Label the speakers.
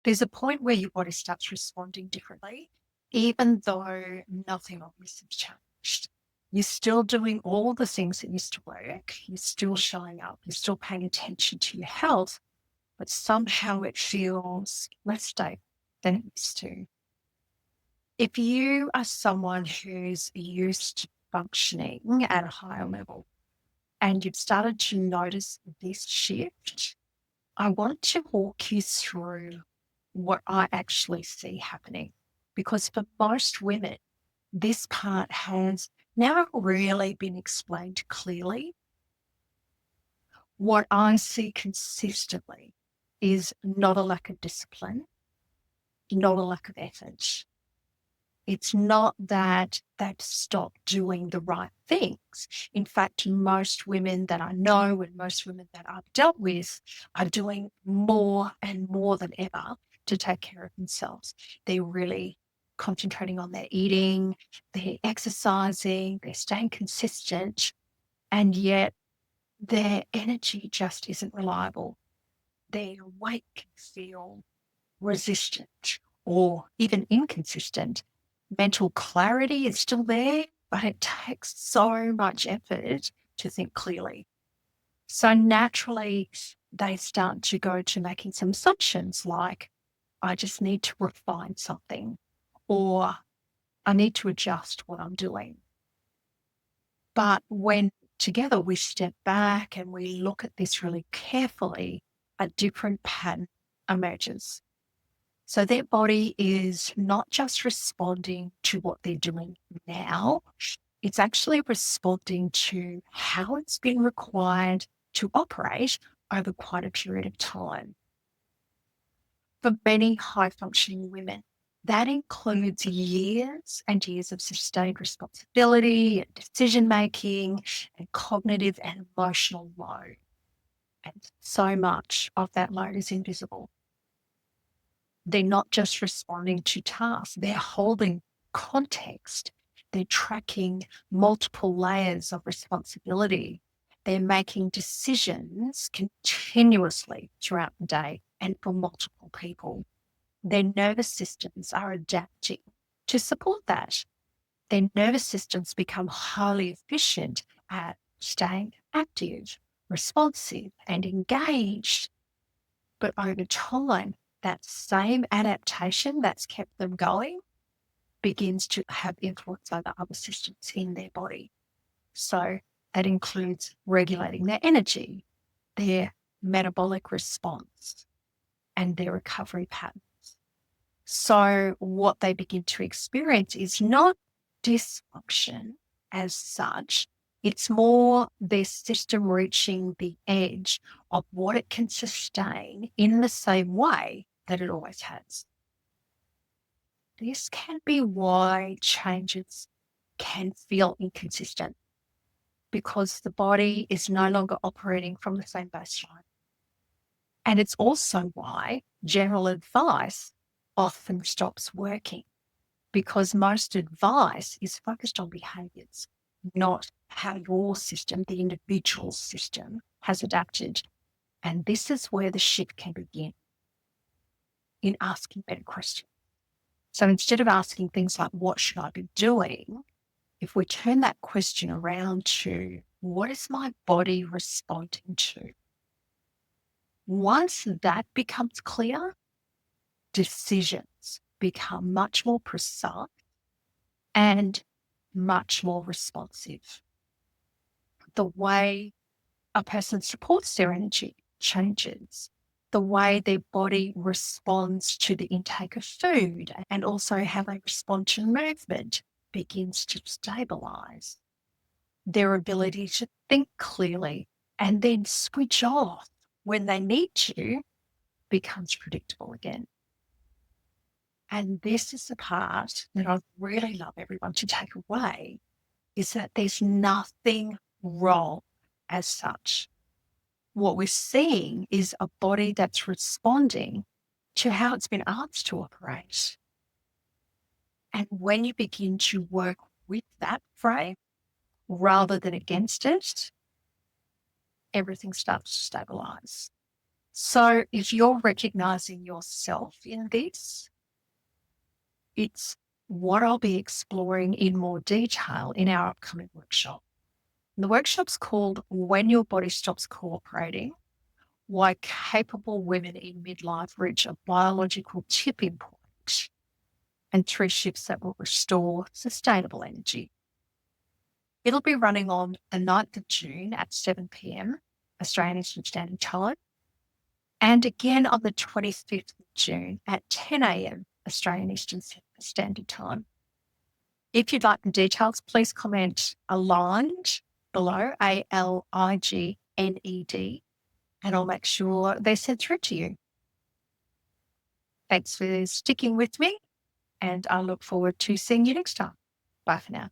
Speaker 1: There's a point where your body starts responding differently, even though nothing obviously has changed. You're still doing all the things that used to work. You're still showing up. You're still paying attention to your health, but somehow it feels less stable than it used to. If you are someone who's used to functioning at a higher level and you've started to notice this shift, I want to walk you through what I actually see happening. Because for most women, this part has never really been explained clearly. What I see consistently is not a lack of discipline, not a lack of effort. It's not that they've stopped doing the right things. In fact, most women that I know and most women that I've dealt with are doing more and more than ever to take care of themselves. They're really concentrating on their eating, they're exercising, they're staying consistent, and yet their energy just isn't reliable. Their weight can feel resistant or even inconsistent. Mental clarity is still there, but it takes so much effort to think clearly. So naturally, they start to go to making some assumptions like, I just need to refine something, or I need to adjust what I'm doing. But when together we step back and we look at this really carefully, a different pattern emerges. So their body is not just responding to what they're doing now, it's actually responding to how it's been required to operate over quite a period of time. For many high functioning women, that includes years and years of sustained responsibility and decision making and cognitive and emotional load. And so much of that load is invisible. They're not just responding to tasks, they're holding context. They're tracking multiple layers of responsibility. They're making decisions continuously throughout the day and for multiple people. Their nervous systems are adapting to support that. Their nervous systems become highly efficient at staying active, responsive, and engaged. But over time, that same adaptation that's kept them going begins to have influence over other systems in their body. So that includes regulating their energy, their metabolic response, and their recovery patterns. So what they begin to experience is not dysfunction as such. It's more their system reaching the edge of what it can sustain in the same way that it always has. This can be why changes can feel inconsistent because the body is no longer operating from the same baseline. And it's also why general advice often stops working because most advice is focused on behaviors, not how your system, the individual system, has adapted. And this is where the shift can begin in asking better questions. So instead of asking things like, what should I be doing? If we turn that question around to, what is my body responding to? Once that becomes clear, decisions become much more precise and much more responsive. The way a person supports their energy changes. The way their body responds to the intake of food and also how they respond to movement begins to stabilize. Their ability to think clearly and then switch off when they need to becomes predictable again. And this is the part that I really love everyone to take away is that there's nothing wrong as such. What we're seeing is a body that's responding to how it's been asked to operate. And when you begin to work with that frame rather than against it, everything starts to stabilize. So if you're recognizing yourself in this, it's what I'll be exploring in more detail in our upcoming workshop. The workshop's called When Your Body Stops Cooperating, Why Capable Women in Midlife Reach a Biological Tipping Point, and 3 shifts that will restore sustainable energy. It'll be running on the 9th of June at 7 p.m. Australian Eastern Standard Time, and again on the 25th of June at 10 a.m. Australian Eastern Standard Time. If you'd like the details, please comment aligned below, ALIGNED, and I'll make sure they're sent through to you. Thanks for sticking with me, and I look forward to seeing you next time. Bye for now.